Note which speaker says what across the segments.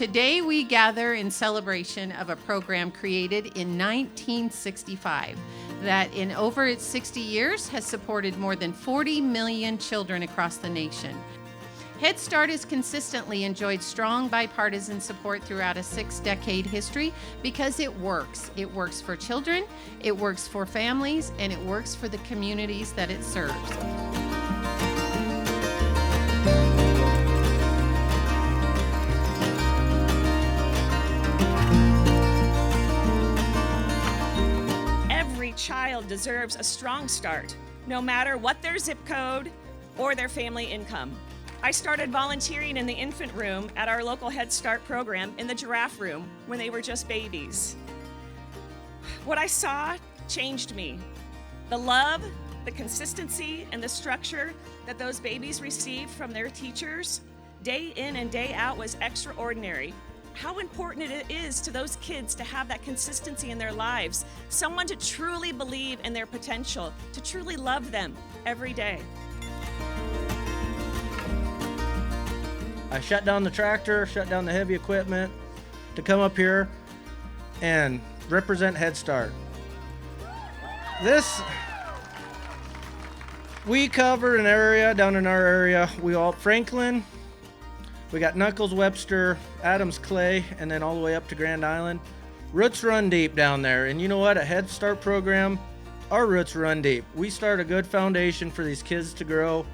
Speaker 1: Today we gather in celebration of a program created in 1965 that in over its 60 years has supported more than 40 million children across the nation. Head Start has consistently enjoyed strong bipartisan support throughout a 6-decade history because it works. It works for children, it works for families, and it works for the communities that it serves.
Speaker 2: Every child deserves a strong start, no matter what their zip code or their family income. I started volunteering in the infant room at our local Head Start program in the giraffe room when they were just babies. What I saw changed me. The love, the consistency, and the structure that those babies received from their teachers day in and day out was extraordinary. How important it is to those kids to have that consistency in their lives, someone to truly believe in their potential, to truly love them every day.
Speaker 3: I shut down the tractor, shut down the heavy equipment to come up here and represent Head Start. We cover an area down in our area. Franklin, we got Knuckles, Webster, Adams, Clay, and then all the way up to Grand Island. Roots run deep down there. And you know what? A Head Start program, our roots run deep. We start a good foundation for these kids to grow.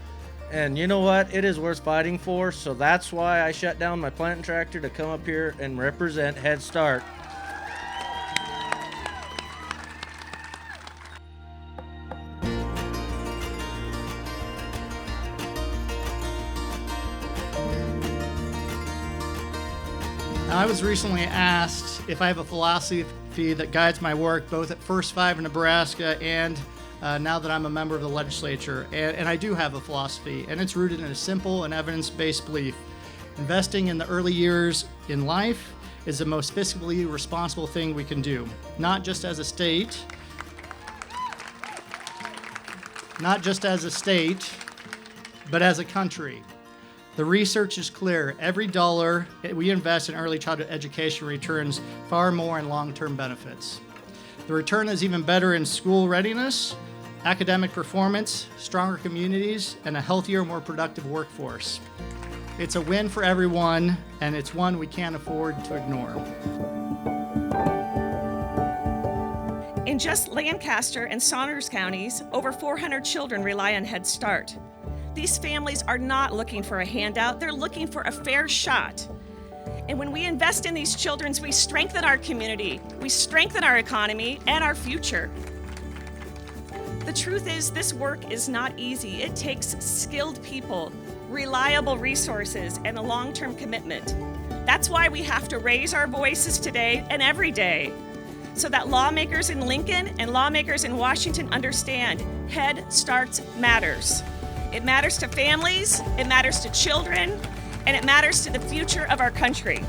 Speaker 3: And you know what? It is worth fighting for. So that's why I shut down my planting tractor to come up here and represent Head Start.
Speaker 4: I was recently asked if I have a philosophy that guides my work both at First Five in Nebraska and now that I'm a member of the legislature. And I do have a philosophy, and it's rooted in a simple and evidence-based belief. Investing in the early years in life is the most fiscally responsible thing we can do, not just as a state, but as a country. The research is clear. Every dollar we invest in early childhood education returns far more in long-term benefits. The return is even better in school readiness, academic performance, stronger communities, and a healthier, more productive workforce. It's a win for everyone, and it's one we can't afford to ignore.
Speaker 2: In just Lancaster and Saunders counties, over 400 children rely on Head Start. These families are not looking for a handout, they're looking for a fair shot. And when we invest in these children, we strengthen our community, we strengthen our economy and our future. The truth is, this work is not easy. It takes skilled people, reliable resources, and a long-term commitment. That's why we have to raise our voices today and every day, so that lawmakers in Lincoln and lawmakers in Washington understand Head Start matters. It matters to families, it matters to children, and it matters to the future of our country.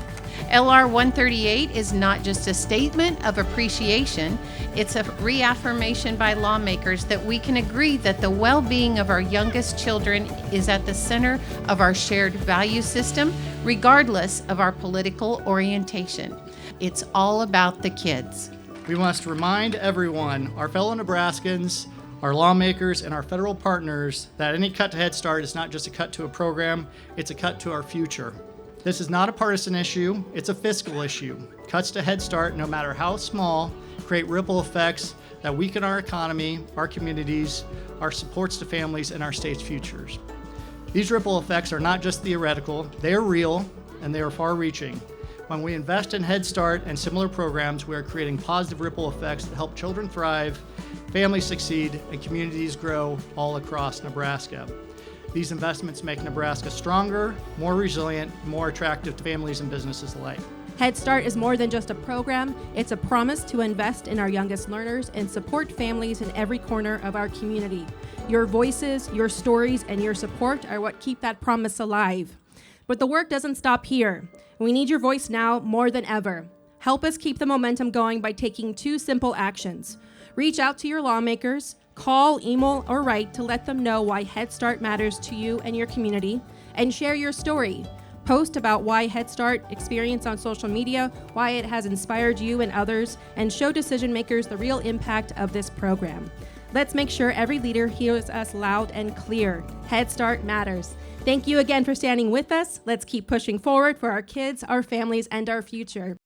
Speaker 1: LR 138 is not just a statement of appreciation, it's a reaffirmation by lawmakers that we can agree that the well-being of our youngest children is at the center of our shared value system, regardless of our political orientation. It's all about the kids.
Speaker 4: We must remind everyone, our fellow Nebraskans, our lawmakers, and our federal partners that any cut to Head Start is not just a cut to a program, it's a cut to our future. This is not a partisan issue, it's a fiscal issue. Cuts to Head Start, no matter how small, create ripple effects that weaken our economy, our communities, our supports to families, and our state's futures. These ripple effects are not just theoretical, they are real, and they are far-reaching. When we invest in Head Start and similar programs, we are creating positive ripple effects that help children thrive, families succeed, and communities grow all across Nebraska. These investments make Nebraska stronger, more resilient, more attractive to families and businesses alike.
Speaker 5: Head Start is more than just a program, it's a promise to invest in our youngest learners and support families in every corner of our community. Your voices, your stories, and your support are what keep that promise alive. But the work doesn't stop here. We need your voice now more than ever. Help us keep the momentum going by taking 2 simple actions. Reach out to your lawmakers, call, email, or write to let them know why Head Start matters to you and your community, and share your story. Post about why Head Start experience on social media, why it has inspired you and others, and show decision makers the real impact of this program. Let's make sure every leader hears us loud and clear. Head Start matters. Thank you again for standing with us. Let's keep pushing forward for our kids, our families, and our future.